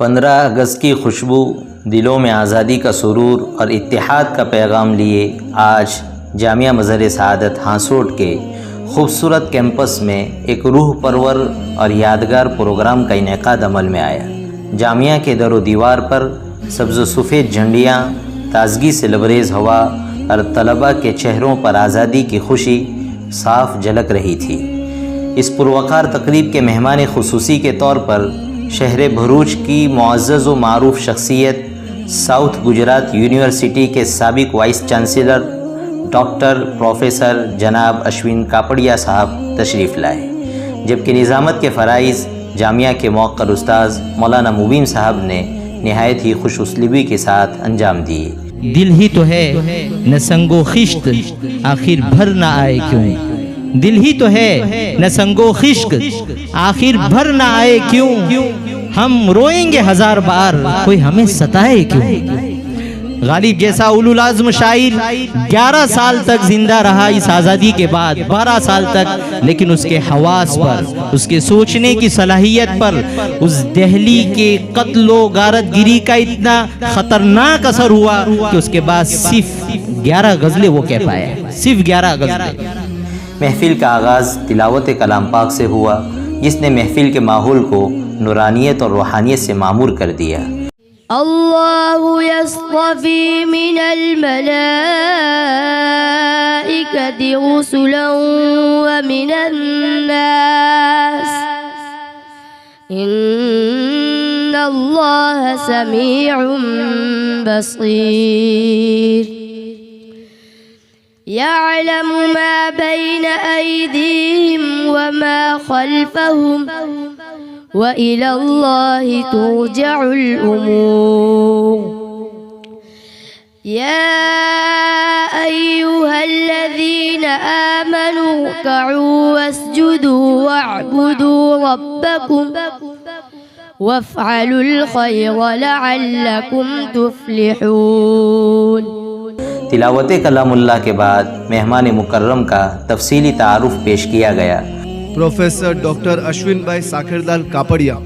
15 اگست کی خوشبو، دلوں میں آزادی کا سرور اور اتحاد کا پیغام لیے آج جامعہ مظہر سعادت ہانسوٹ کے خوبصورت کیمپس میں ایک روح پرور اور یادگار پروگرام کا انعقاد عمل میں آیا۔ جامعہ کے در و دیوار پر سبز و سفید جھنڈیاں، تازگی سے لبریز ہوا اور طلباء کے چہروں پر آزادی کی خوشی صاف جھلک رہی تھی۔ اس پروقار تقریب کے مہمان خصوصی کے طور پر شہر بھروچ کی معزز و معروف شخصیت ساؤتھ گجرات یونیورسٹی کے سابق وائس چانسلر ڈاکٹر پروفیسر جناب اشون کاپڑیا صاحب تشریف لائے، جبکہ نظامت کے فرائض جامعہ کے موقر استاذ مولانا مبین صاحب نے نہایت ہی خوش اسلوبی کے ساتھ انجام دیے۔ دل ہی تو ہے نہ سنگ و خشت، آخر بھر نہ آئے کیوں؟ دل ہی تو ہے نہ سنگ و خشک، آخر بھر نہ آئے کیوں؟ ہم روئیں گے ہزار بار، کوئی ہمیں ستائے کیوں؟ غالب جیسا اولو العزم شاعر 11 سال تک زندہ رہا اس آزادی کے بعد، 12 سال تک، لیکن اس کے حواس پر، اس کے سوچنے کی صلاحیت پر اس دہلی کے قتل و غارت گری کا اتنا خطرناک اثر ہوا کہ اس کے بعد صرف 11 غزلیں وہ کہہ پایا، صرف 11 غزلیں۔ محفل کا آغاز تلاوت کلام پاک سے ہوا، جس نے محفل کے ماحول کو نورانیت اور روحانیت سے معمور کر دیا۔ اللہ یصطفی من الملائکۃ رسلا ومن الناس ان اللہ سمیع بصیر يعلم ما بين أيديهم وما خلفهم وإلى الله ترجع الأمور يا أيها الذين آمنوا اركعوا واسجدوا واعبدوا ربكم وافعلوا الخير لعلكم تفلحون۔ تلاوت کلام اللہ کے بعد مہمان مکرم کا تفصیلی تعارف پیش کیا گیا۔ Professor Dr. Ashwin Bhai Sakirdal Kapadia,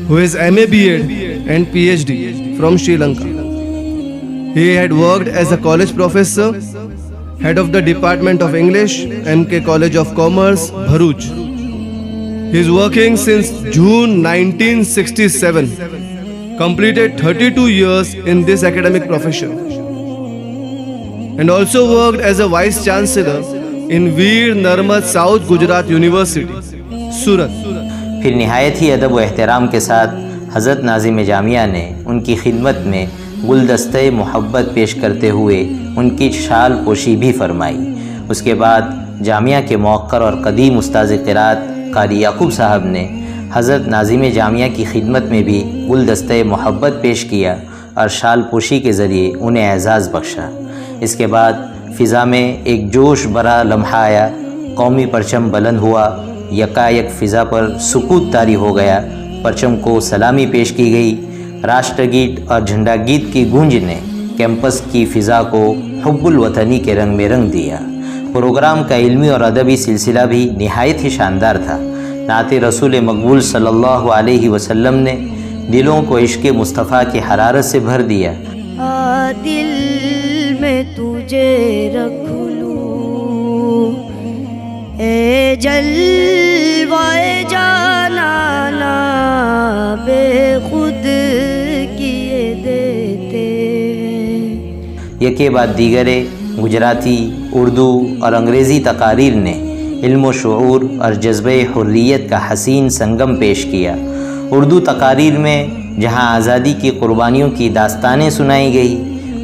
who is MA B.Ed and PhD from Sri Lanka. He had worked as a college professor, head of the Department of English, MK College of Commerce, Bharuch. He is working since June 1967, completed 32 years in this academic profession, and also worked as a Vice Chancellor in Veer Narmad South Gujarat University, Surat. پھر نہایت ہی ادب و احترام کے ساتھ حضرت ناظم جامعہ نے ان کی خدمت میں گلدستہ محبت پیش کرتے ہوئے ان کی شال پوشی بھی فرمائی۔ اس کے بعد جامعہ کے موقر اور قدیم استاذ قرات قاری یعقوب صاحب نے حضرت ناظم جامعہ کی خدمت میں بھی گلدستہ محبت پیش کیا اور شال پوشی کے ذریعے انہیں اعزاز بخشا۔ اس کے بعد فضا میں ایک جوش بھرا لمحہ آیا، قومی پرچم بلند ہوا، یکایک فضا پر سکوت طاری ہو گیا، پرچم کو سلامی پیش کی گئی، راشٹر گیت اور جھنڈا گیت کی گونج نے کیمپس کی فضا کو حب الوطنی کے رنگ میں رنگ دیا۔ پروگرام کا علمی اور ادبی سلسلہ بھی نہایت ہی شاندار تھا۔ نعت رسول مقبول صلی اللہ علیہ وسلم نے دلوں کو عشق مصطفیٰ کی حرارت سے بھر دیا۔ دل میں تجھے رکھ لوں اے جلوہ جانانا، بے خود کیے دیتے۔ یکے بعد دیگرے گجراتی، اردو اور انگریزی تقاریر نے علم و شعور اور جذبہ حریت کا حسین سنگم پیش کیا۔ اردو تقاریر میں جہاں آزادی کی قربانیوں کی داستانیں سنائی گئی،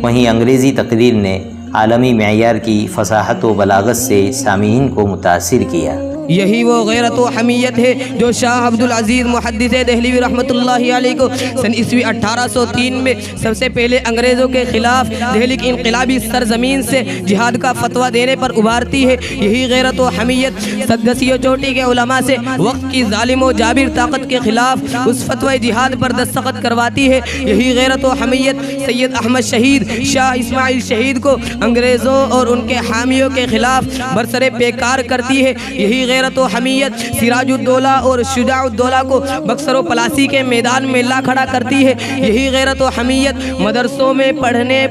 وہیں انگریزی تقریر نے عالمی معیار کی فصاحت و بلاغت سے سامعین کو متاثر کیا۔ یہی وہ غیرت و حمیت ہے جو شاہ عبدالعزیز محدث دہلوی رحمۃ اللہ علیہ کو سن عیسوی 1803 میں سب سے پہلے انگریزوں کے خلاف دہلی کی انقلابی سرزمین سے جہاد کا فتویٰ دینے پر ابھارتی ہے۔ یہی غیرت و حمیت سدگسی و چوٹی کے علماء سے وقت کی ظالم و جابر طاقت کے خلاف اس فتوی جہاد پر دستخط کرواتی ہے۔ یہی غیرت و حمیت سید احمد شہید، شاہ اسماعیل شہید کو انگریزوں اور ان کے حامیوں کے خلاف برسر پیکار کرتی ہے۔ یہی غیرت غیرت و حمیت سراج الدولہ اور شجاع الدولہ کو بکسر و پلاسی کے میدان میں لا کھڑا کرتی ہے۔ یہی غیرت و حمیت مدرسوں میں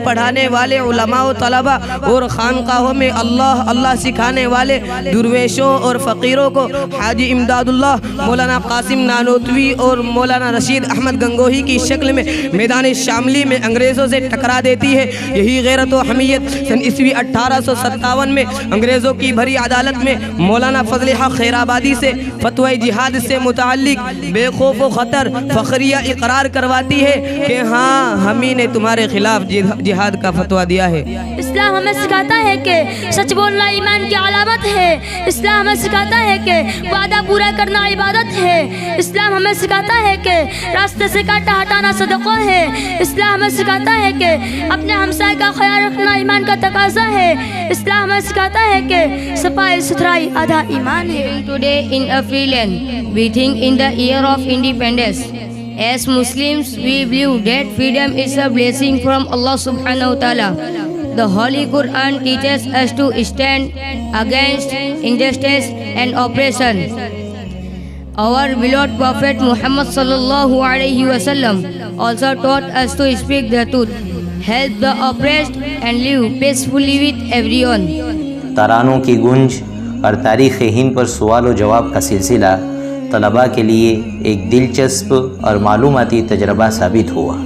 پڑھانے والے علماء و طلباء اور خانقاہوں میں اللہ اللہ سکھانے والے درویشوں اور فقیروں کو حاجی امداد اللہ، مولانا قاسم نانوتوی اور مولانا رشید احمد گنگوہی کی شکل میں میدان شاملی میں انگریزوں سے ٹکرا دیتی ہے۔ یہی غیرت و حمیت سن عیسوی 1857 میں انگریزوں کی بھری عدالت میں مولانا فضل حق خیرآبادی سے فتوی جہاد سے متعلق بے خوف و خطر فخریہ اقرار کرواتی ہے کہ ہاں ہم ہی نے تمہارے خلاف جہاد کا فتویٰ دیا ہے۔ اسلام ہمیں سکھاتا ہے کہ سچ بولنا ایمان کی علامت ہے۔ اسلام ہمیں سکھاتا ہے کہ وعدہ پورا کرنا عبادت ہے۔ اسلام ہمیں سکھاتا ہے کہ راستے سے کانٹا ہٹانا صدقہ ہے۔ اسلام ہمیں سکھاتا ہے کہ اپنے ہمسائے کا خیال رکھنا ایمان کا تقاضا ہے۔ اسلام ہمیں سکھاتا ہے کہ صفائی ستھرائی آدھا ایمان ہے۔ Today in a free land, we think in the year of independence. As Muslims, we believe that freedom is a blessing from Allah subhanahu wa ta'ala. The Holy Quran teaches us to stand against injustice and oppression. Our beloved Prophet Muhammad sallallahu alayhi wa sallam also taught us to speak the truth, help the oppressed and live peacefully with everyone. ترانوں کی گونج اور تاریخ ہند پر سوال و جواب کا سلسلہ طلباء کے لیے ایک دلچسپ اور معلوماتی تجربہ ثابت ہوا۔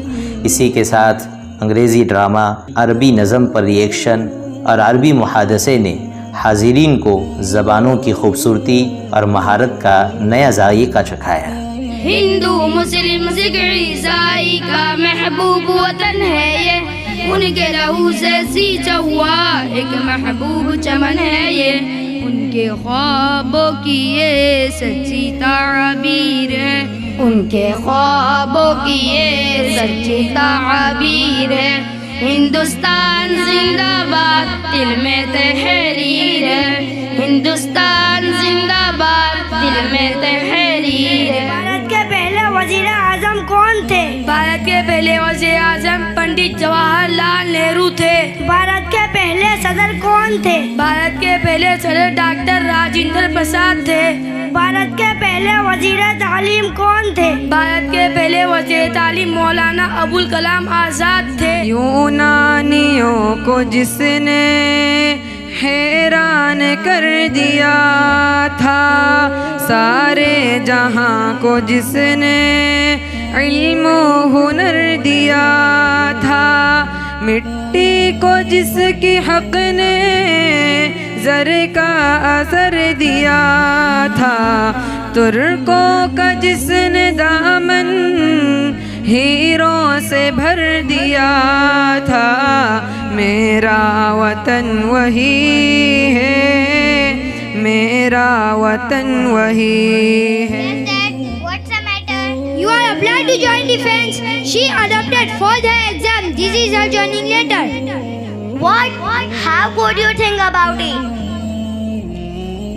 اسی کے ساتھ انگریزی ڈرامہ، عربی نظم پر ریئیکشن اور عربی محادثے نے حاضرین کو زبانوں کی خوبصورتی اور مہارت کا نیا ذائقہ چکھایا۔ ہندو مسلم سکھ عیسائی کا محبوب وطن ہے یہ، ان کے لہو سے سینچا ہوا ایک محبوب چمن ہے یہ، ان کے خوابوں کی یہ سچی تعبیر ہے، ان کے خوابوں کی یہ سچی تعبیر ہے۔ ہندوستان زندہ باد دل میں تحریر ہے، ہندوستان زندہ باد دل میں تحریر ہے۔ بھارت کے پہلے وزیر اعظم کون تھے؟ بھارت کے پہلے وزیر اعظم پنڈت جواہر لال نہرو تھے۔ بھارت کے پہلے صدر کون تھے؟ بھارت کے پہلے صدر ڈاکٹر راجندر پرساد تھے۔ بھارت کے پہلے وزیر تعلیم کون تھے؟ بھارت کے پہلے وزیر تعلیم مولانا ابوالکلام آزاد تھے۔ یونانیوں کو جس نے حیران کر دیا تھا، سارے جہاں کو جس نے علم و ہنر دیا تھا، مٹی کو جس کی حق نے زر کا اثر دیا تھا، ترکوں کا جس نے دامن ہیروں سے بھر دیا تھا، میرا وطن وہی ہے، میرا وطن وہی ہے۔ What's the matter? You are applied to join defense. She adopted for the exam. This is her joining letter. What? How could you think about it?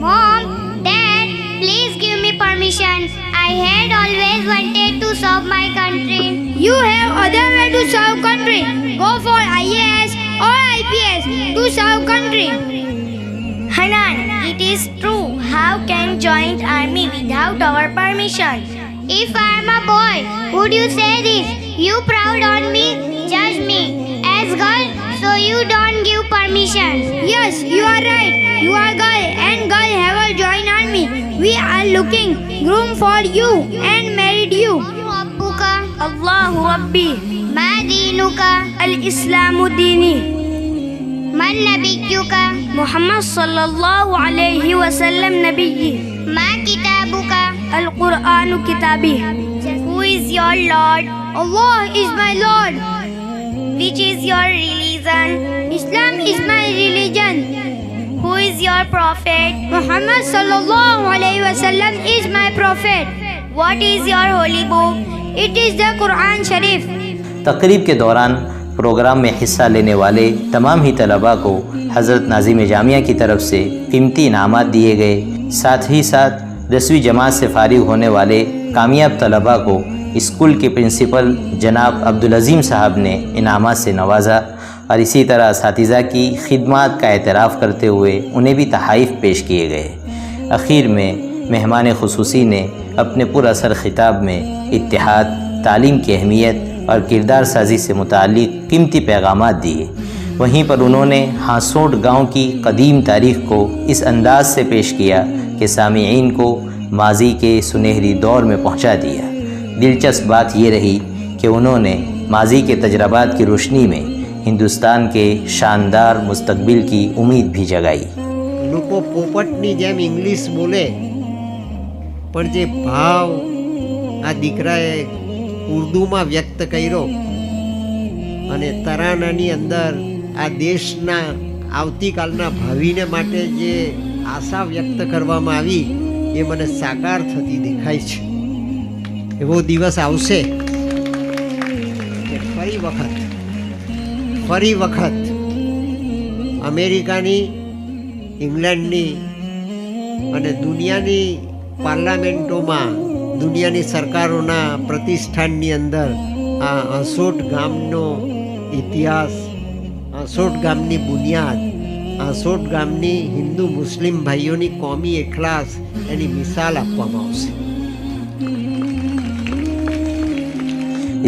Mom, Dad, please give me permission. I had always wanted to serve my country. You have other way to serve country. Go for IAS or IPS to serve country. Hanan, it is true. How can join army without our permission? If I am a boy, would you say this? You proud on me, judge me. As girl, so you don't give permission. Yes, you are right. You are girl and girl have a join army. We are looking groom for you and married you. Rabbuka Allahu Rabbi. Ma dinuka al-Islamu dini. Man nabiyyuka Muhammad sallallahu alayhi wa sallam nabiyyi. Ma kitabuka al-Qur'anu kitabi. Who is your Lord? Allah is my Lord. Which is your religion? Islam is my religion. Who is your prophet? Muhammad sallallahu alayhi wa sallam is my prophet. What is your holy book? It is the Quran Sharif. تقریب کے دوران programme میں حصہ لینے والے تمام ہی طلباء کو حضرت ناظم جامعہ کی طرف سے قیمتی انعامات دیے گئے۔ ساتھ ہی ساتھ 10ویں جماعت سے فارغ ہونے والے کامیاب طلباء کو اسکول کے پرنسپل جناب عبدالعظیم صاحب نے انعامات سے نوازا، اور اسی طرح اساتذہ کی خدمات کا اعتراف کرتے ہوئے انہیں بھی تحائف پیش کیے گئے۔ اخیر میں مہمان خصوصی نے اپنے پر اثر خطاب میں اتحاد، تعلیم کی اہمیت اور کردار سازی سے متعلق قیمتی پیغامات دیے۔ وہیں پر انہوں نے ہاسوٹ گاؤں کی قدیم تاریخ کو اس انداز سے پیش کیا کہ سامعین کو ماضی کے سنہری دور میں پہنچا دیا۔ دلچسپ بات یہ رہی کہ انہوں نے ماضی کے تجربات کی روشنی میں ہندوستان کے شاندار مستقبل کی امید بھی جگائی۔ લોકો પોપટની જેમ ઇંગ્લિશ બોલે પણ જે ભાવ આ દીકરાએ ઉર્દુમાં વ્યક્ત કર્યો અને તરાનાની અંદર આ દેશના આવતીકાલના ભાવિને માટે જે આશા વ્યક્ત કરવામાં આવી એ મને સાકાર થતી દેખાય છે। એવો દિવસ આવશે કે ફરી વખત અમેરિકાની, ઇંગ્લેન્ડની અને દુનિયાની પાર્લામેન્ટોમાં, દુનિયાની સરકારોના પ્રતિષ્ઠાનની અંદર આ હસોટ ગામનો ઇતિહાસ, હસોટ ગામની બુનિયાદ, હસોટ ગામની હિન્દુ મુસ્લિમ ભાઈઓની કોમી એખલાસ એની મિસાલ આપવામાં આવશે।